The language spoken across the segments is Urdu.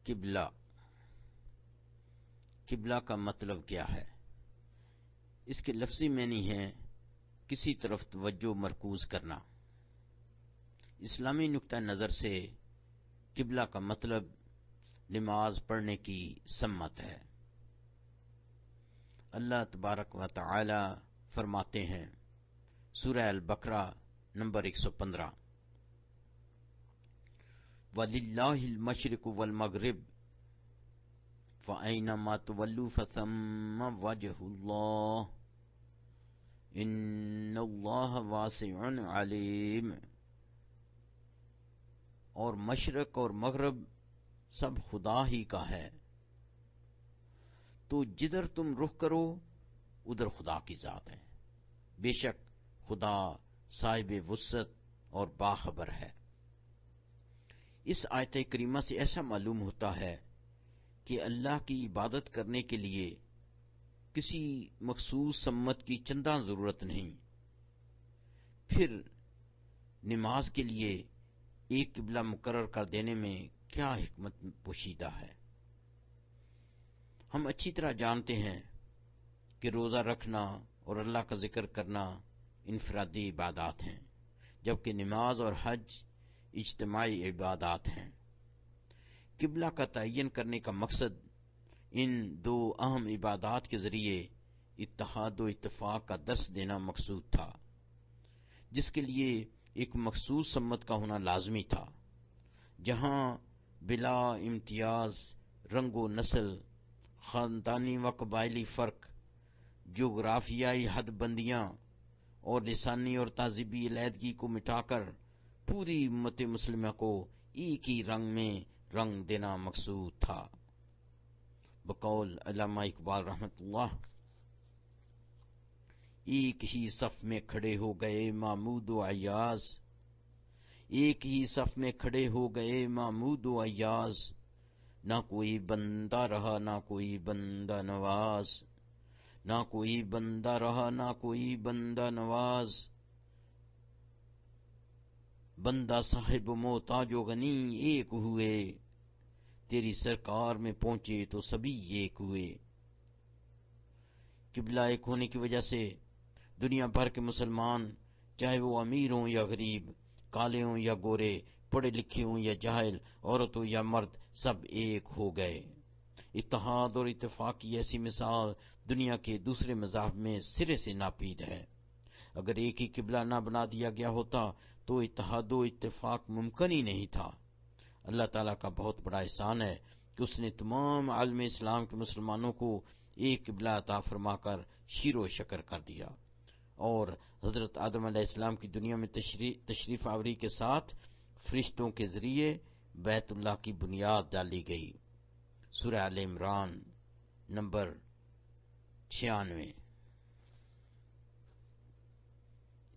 قبلہ قبلہ کا مطلب کیا ہے؟ اس کے لفظی معنی ہے کسی طرف توجہ مرکوز کرنا۔ اسلامی نقطہ نظر سے قبلہ کا مطلب نماز پڑھنے کی سمت ہے۔ اللہ تبارک و تعالی فرماتے ہیں سورہ البقرہ نمبر 115، وَلِلَّهِ الْمَشْرِقُ وَالْمَغْرِبُ فَأَيْنَمَا تُوَلُّوا فَثَمَّ وَجْهُ اللَّهِ إِنَّ اللَّهَ وَاسِعٌ عَلِيمٌ۔ اور مشرق اور مغرب سب خدا ہی کا ہے، تو جدھر تم رخ کرو ادھر خدا کی ذات ہے، بے شک خدا صاحب وسعت اور باخبر ہے۔ اس آیت کریمہ سے ایسا معلوم ہوتا ہے کہ اللہ کی عبادت کرنے کے لیے کسی مخصوص سمت کی چندہ ضرورت نہیں، پھر نماز کے لیے ایک قبلہ مقرر کر دینے میں کیا حکمت پوشیدہ ہے۔ ہم اچھی طرح جانتے ہیں کہ روزہ رکھنا اور اللہ کا ذکر کرنا انفرادی عبادات ہیں، جبکہ نماز اور حج اجتماعی عبادات ہیں۔ قبلہ کا تعین کرنے کا مقصد ان دو اہم عبادات کے ذریعے اتحاد و اتفاق کا درس دینا مقصود تھا، جس کے لیے ایک مخصوص سمت کا ہونا لازمی تھا، جہاں بلا امتیاز رنگ و نسل، خاندانی و قبائلی فرق، جغرافیائی حد بندیاں اور لسانی اور تہذیبی علیحدگی کو مٹا کر پوری امت مسلمہ کو ایک ہی رنگ میں رنگ دینا مقصود تھا۔ بقول علامہ اقبال رحمۃ اللہ، ایک ہی صف میں کھڑے ہو گئے محمود و ایاز، ایک ہی صف میں کھڑے ہو گئے محمود و ایاز، نہ کوئی بندہ رہا نہ کوئی بندہ نواز، نہ کوئی بندہ رہا نہ کوئی بندہ نواز، بندہ صاحب و محتاج و غنی ایک ہوئے، تیری سرکار میں پہنچے تو سبھی ایک ہوئے۔ قبلہ ایک ہونے کی وجہ سے دنیا بھر کے مسلمان، چاہے وہ امیر ہوں یا غریب، کالے ہوں یا گورے، پڑھے لکھے ہوں یا جاہل، عورت ہو یا مرد، سب ایک ہو گئے۔ اتحاد اور اتفاق کی ایسی مثال دنیا کے دوسرے مذاہب میں سرے سے ناپید ہے۔ اگر ایک ہی قبلہ نہ بنا دیا گیا ہوتا تو اتحاد و اتفاق ممکن ہی نہیں تھا۔ اللہ تعالیٰ کا بہت بڑا احسان ہے کہ اس نے تمام عالم اسلام کے مسلمانوں کو ایک قبلہ عطا فرما کر شیر و شکر کر دیا، اور حضرت آدم علیہ السلام کی دنیا میں تشریف آوری کے ساتھ فرشتوں کے ذریعے بیت اللہ کی بنیاد ڈالی گئی۔ سورہ آل عمران نمبر 96۔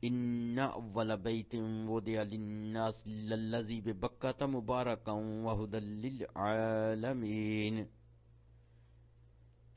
ان اول بیت وضع للناس للذی ببکۃ مبارکا وہدی للعالمین،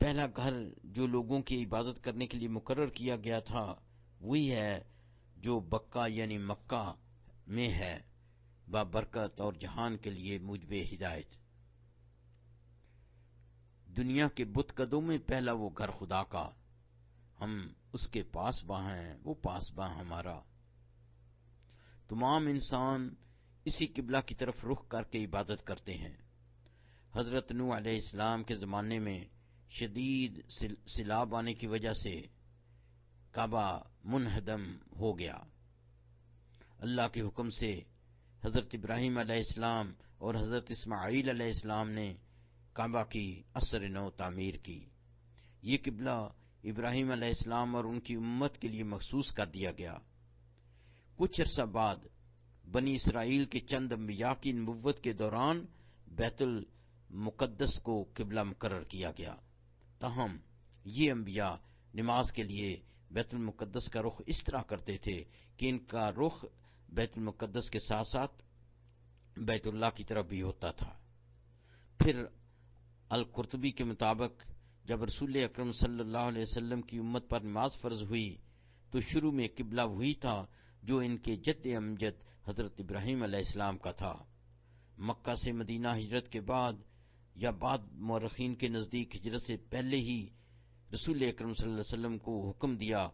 پہلا گھر جو لوگوں کی عبادت کرنے کے لیے مقرر کیا گیا تھا وہی ہے جو بکہ یعنی مکہ میں ہے، بابرکت اور جہان کے لیے موجب ہدایت۔ دنیا کے بت قدوں میں پہلا وہ گھر خدا کا، ہم اس کے پاس باں ہیں، وہ پاس باں ہمارا۔ تمام انسان اسی قبلہ کی طرف رخ کر کے عبادت کرتے ہیں۔ حضرت نوح علیہ السلام کے زمانے میں شدید سیلاب آنے کی وجہ سے کعبہ منہدم ہو گیا۔ اللہ کے حکم سے حضرت ابراہیم علیہ السلام اور حضرت اسماعیل علیہ السلام نے کعبہ کی عصر نو تعمیر کی۔ یہ قبلہ ابراہیم علیہ السلام اور ان کی امت کے لیے مخصوص کر دیا گیا۔ کچھ عرصہ بعد بنی اسرائیل کے چند انبیاء کی نبوت کے دوران بیت المقدس کو قبلہ مقرر کیا گیا، تاہم یہ انبیاء نماز کے لیے بیت المقدس کا رخ اس طرح کرتے تھے کہ ان کا رخ بیت المقدس کے ساتھ ساتھ بیت اللہ کی طرف بھی ہوتا تھا۔ پھر القرطبی کے مطابق جب رسول اکرم صلی اللہ علیہ وسلم کی امت پر نماز فرض ہوئی تو شروع میں قبلہ وہی تھا جو ان کے جد امجد حضرت ابراہیم علیہ السلام کا تھا۔ مکہ سے مدینہ ہجرت کے بعد یا بعض مورخین کے نزدیک ہجرت سے پہلے ہی رسول اکرم صلی اللہ علیہ وسلم کو حکم دیا،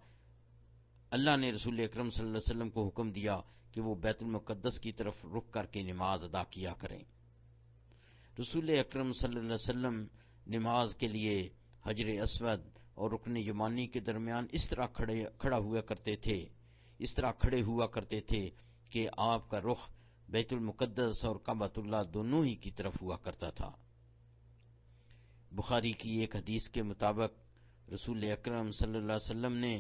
اللہ نے رسول اکرم صلی اللہ علیہ وسلم کو حکم دیا کہ وہ بیت المقدس کی طرف رخ کر کے نماز ادا کیا کریں۔ رسول اکرم صلی اللہ علیہ وسلم نماز کے لیے حجر اسود اور رکن یمانی کے درمیان اس طرح کھڑے ہوا کرتے تھے کہ آپ کا رخ بیت المقدس اور کعبۃ اللہ دونوں ہی کی طرف ہوا کرتا تھا۔ بخاری کی ایک حدیث کے مطابق رسول اکرم صلی اللہ علیہ وسلم نے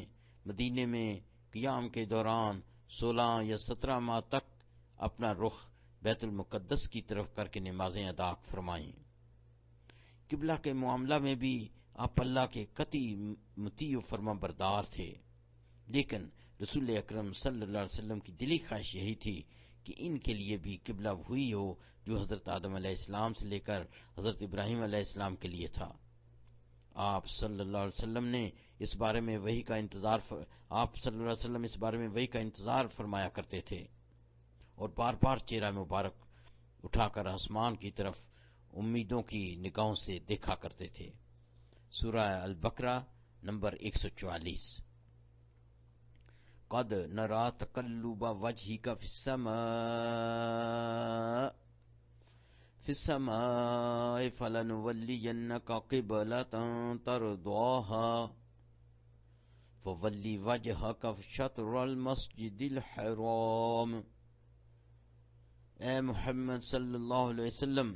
مدینے میں قیام کے دوران 16 یا 17 ماہ تک اپنا رخ بیت المقدس کی طرف کر کے نمازیں ادا فرمائیں۔ قبلہ کے معاملہ میں بھی آپ اللہ کے قطعی مطیع و فرما بردار تھے، لیکن رسول اکرم صلی اللہ علیہ وسلم کی دلی خواہش یہی تھی کہ ان کے لیے بھی قبلہ وہی ہو جو حضرت آدم علیہ السلام سے لے کر حضرت ابراہیم علیہ السلام کے لیے تھا۔ آپ صلی اللہ علیہ وسلم اس بارے میں وحی کا انتظار فرمایا کرتے تھے اور بار بار چہرہ مبارک اٹھا کر آسمان کی طرف امیدوں کی نگاہوں سے دیکھا کرتے تھے۔ سورہ البقرہ نمبر 144۔ قد نرى تقلب وجهك في السماء فلنولينك قبلة ترضاها فول وجهك شطر المسجد الحرام۔ اے محمد صلی اللہ علیہ وسلم،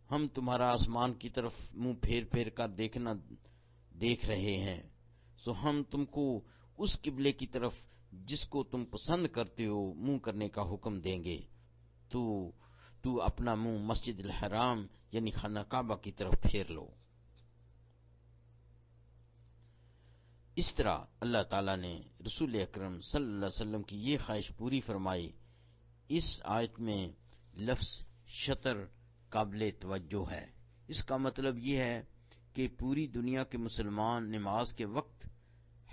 ہم تمہارا آسمان کی طرف منہ پھیر پھیر کر دیکھ رہے ہیں، سو ہم تم کو اس قبلے کی طرف جس کو تم پسند کرتے ہو منہ کرنے کا حکم دیں گے۔ تو اپنا منہ مسجد الحرام یعنی خانہ کعبہ کی طرف پھیر لو۔ اس طرح اللہ تعالیٰ نے رسول اکرم صلی اللہ علیہ وسلم کی یہ خواہش پوری فرمائی۔ اس آیت میں لفظ شطر قابل توجہ ہے۔ اس کا مطلب یہ ہے کہ پوری دنیا کے مسلمان نماز کے وقت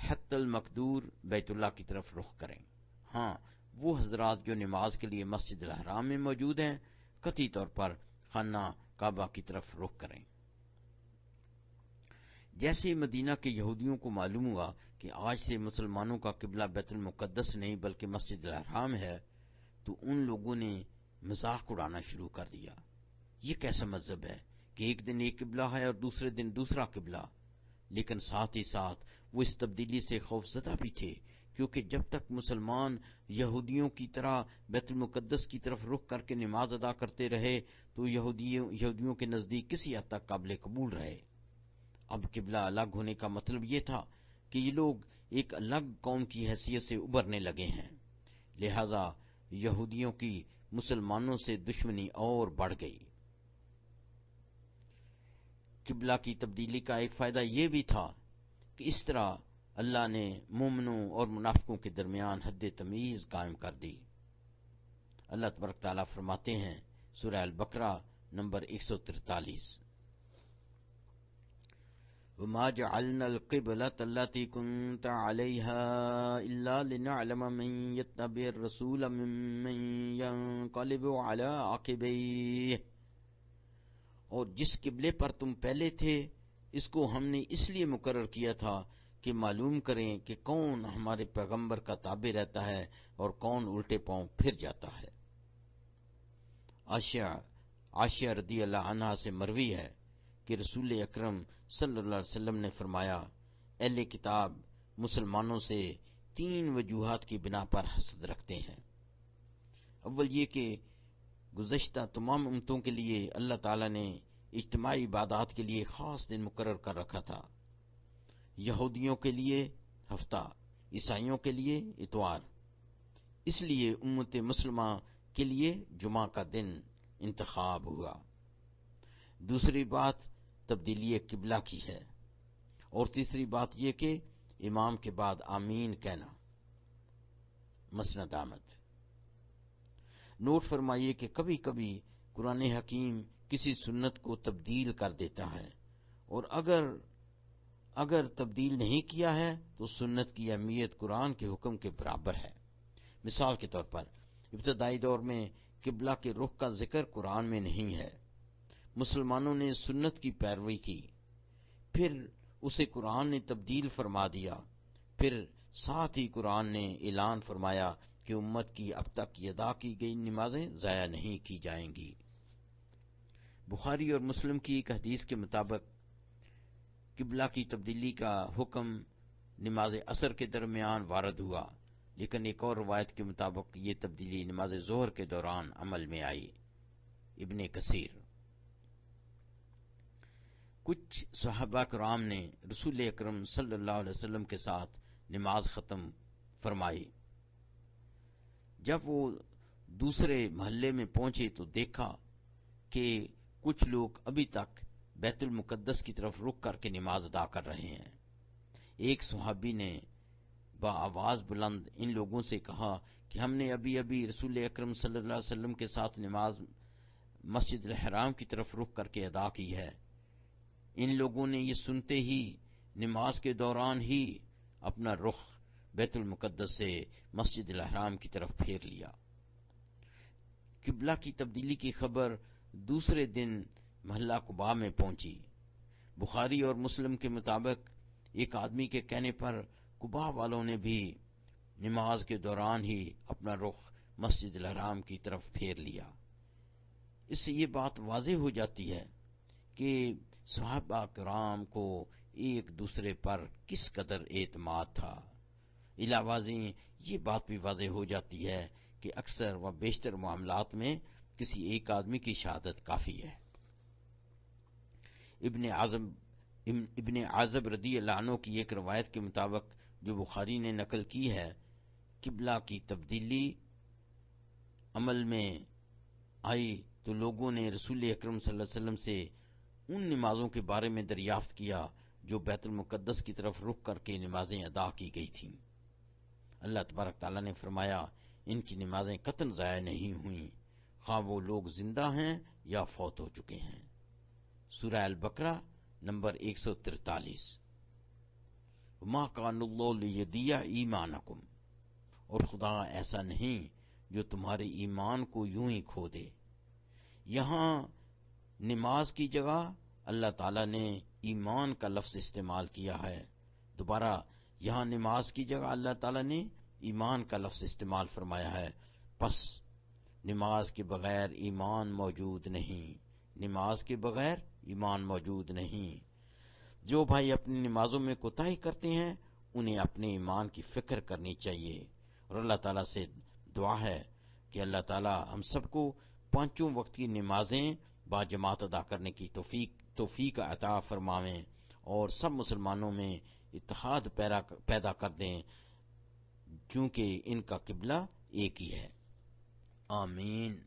حتی المقدور بیت اللہ کی طرف رخ کریں۔ ہاں، وہ حضرات جو نماز کے لیے مسجد الحرام میں موجود ہیں قطعی طور پر خانہ کعبہ کی طرف رخ کریں۔ جیسے مدینہ کے یہودیوں کو معلوم ہوا کہ آج سے مسلمانوں کا قبلہ بیت المقدس نہیں بلکہ مسجد الحرام ہے، تو ان لوگوں نے مذاق اڑانا شروع کر دیا۔ یہ کیسا مذہب ہے کہ ایک دن ایک قبلہ ہے اور دوسرے دن دوسرا قبلہ؟ لیکن ساتھ ہی ساتھ وہ اس تبدیلی سے خوفزدہ بھی تھے، کیونکہ جب تک مسلمان یہودیوں کی طرح بیت المقدس کی طرف رخ کر کے نماز ادا کرتے رہے تو یہودیوں کے نزدیک کسی حد تک قابل قبول رہے۔ اب قبلہ الگ ہونے کا مطلب یہ تھا کہ یہ لوگ ایک الگ قوم کی حیثیت سے ابھرنے لگے ہیں، لہذا یہودیوں کی مسلمانوں سے دشمنی اور بڑھ گئی۔ قبلہ کی تبدیلی کا ایک فائدہ یہ بھی تھا کہ اس طرح اللہ نے مومنوں اور منافقوں کے درمیان حد تمیز قائم کر دی۔ اللہ تبارک تعالیٰ فرماتے ہیں سورہ البقرہ نمبر 143، وَمَا جَعَلْنَا الْقِبْلَةَ الَّتِي كُنْتَ عَلَيْهَا إِلَّا لِنَعْلَمَ مَن يَتَّبِعُ الرَّسُولَ مِمَّن يَنقَلِبُ عَلَىٰ عَقِبَيْهِ، اور جس قبلے پر تم پہلے تھے اس کو ہم نے اس لیے مقرر کیا تھا کہ معلوم کریں کہ کون ہمارے پیغمبر کا تابع رہتا ہے اور کون الٹے پاؤں پھر جاتا ہے۔ عائشہ رضی اللہ عنہا سے مروی ہے کہ رسول اکرم صلی اللہ علیہ وسلم نے فرمایا، اہل کتاب مسلمانوں سے 3 وجوہات کی بنا پر حسد رکھتے ہیں۔ اول یہ کہ گزشتہ تمام امتوں کے لیے اللہ تعالیٰ نے اجتماعی عبادات کے لیے خاص دن مقرر کر رکھا تھا، یہودیوں کے لیے ہفتہ، عیسائیوں کے لیے اتوار، اس لیے امت مسلمہ کے لیے جمعہ کا دن انتخاب ہوا۔ دوسری بات تبدیلی قبلہ کی ہے، اور تیسری بات یہ کہ امام کے بعد آمین کہنا۔ مسند احمد۔ نوٹ فرمائیے کہ کبھی کبھی قرآن حکیم کسی سنت کو تبدیل کر دیتا ہے، اور اگر تبدیل نہیں کیا ہے تو سنت کی اہمیت قرآن کے حکم کے برابر ہے۔ مثال کے طور پر ابتدائی دور میں قبلہ کے رخ کا ذکر قرآن میں نہیں ہے، مسلمانوں نے سنت کی پیروی کی، پھر اسے قرآن نے تبدیل فرما دیا، پھر ساتھ ہی قرآن نے اعلان فرمایا کہ امت کی اب تک ادا کی گئی نمازیں ضائع نہیں کی جائیں گی۔ بخاری اور مسلم کی ایک حدیث کے مطابق قبلہ کی تبدیلی کا حکم نماز عصر کے درمیان وارد ہوا، لیکن ایک اور روایت کے مطابق یہ تبدیلی نماز ظہر کے دوران عمل میں آئی۔ ابن کثیر۔ کچھ صحابہ کرام نے رسول اکرم صلی اللہ علیہ وسلم کے ساتھ نماز ختم فرمائی۔ جب وہ دوسرے محلے میں پہنچے تو دیکھا کہ کچھ لوگ ابھی تک بیت المقدس کی طرف رخ کر کے نماز ادا کر رہے ہیں۔ ایک صحابی نے بآواز بلند ان لوگوں سے کہا کہ ہم نے ابھی ابھی رسول اکرم صلی اللہ علیہ وسلم کے ساتھ نماز مسجد الحرام کی طرف رخ کر کے ادا کی ہے۔ ان لوگوں نے یہ سنتے ہی نماز کے دوران ہی اپنا رخ بیت المقدس سے مسجد الحرام کی طرف پھیر لیا۔ قبلہ کی تبدیلی کی خبر دوسرے دن محلہ قباء میں پہنچی۔ بخاری اور مسلم کے مطابق ایک آدمی کے کہنے پر قباء والوں نے بھی نماز کے دوران ہی اپنا رخ مسجد الحرام کی طرف پھیر لیا۔ اس سے یہ بات واضح ہو جاتی ہے کہ صحابہ کرام کو ایک دوسرے پر کس قدر اعتماد تھا۔ علاوہ ازیں یہ بات بھی واضح ہو جاتی ہے کہ اکثر و بیشتر معاملات میں کسی ایک آدمی کی شہادت کافی ہے۔ ابن عازب رضی اللہ عنہ کی ایک روایت کے مطابق جو بخاری نے نقل کی ہے، قبلہ کی تبدیلی عمل میں آئی تو لوگوں نے رسول اکرم صلی اللہ علیہ وسلم سے ان نمازوں کے بارے میں دریافت کیا جو بیت المقدس کی طرف رخ کر کے نمازیں ادا کی گئی تھیں۔ اللہ تبارک تعالیٰ نے فرمایا ان کی نمازیں قطعاً ضائع نہیں ہوئیں، خواہ وہ لوگ زندہ ہیں یا فوت ہو چکے ہیں۔ سورہ البقرہ نمبر 143۔ وما کان اللہ لیضیع ایمانکم، اور خدا ایسا نہیں جو تمہارے ایمان کو یوں ہی کھو دے۔ یہاں نماز کی جگہ اللہ تعالیٰ نے ایمان کا لفظ استعمال کیا ہے۔ دوبارہ یہاں نماز کی جگہ اللہ تعالیٰ نے ایمان کا لفظ استعمال فرمایا ہے، پس نماز کے بغیر ایمان موجود نہیں، نماز کے بغیر ایمان موجود نہیں۔ جو بھائی اپنی نمازوں میں کوتاہی کرتے ہیں انہیں اپنے ایمان کی فکر کرنی چاہیے، اور اللہ تعالیٰ سے دعا ہے کہ اللہ تعالیٰ ہم سب کو پانچوں وقت کی نمازیں با جماعت ادا کرنے کی توفیق عطا فرماویں، اور سب مسلمانوں میں اتحاد پیدا کر دیں، چونکہ ان کا قبلہ ایک ہی ہے۔ آمین۔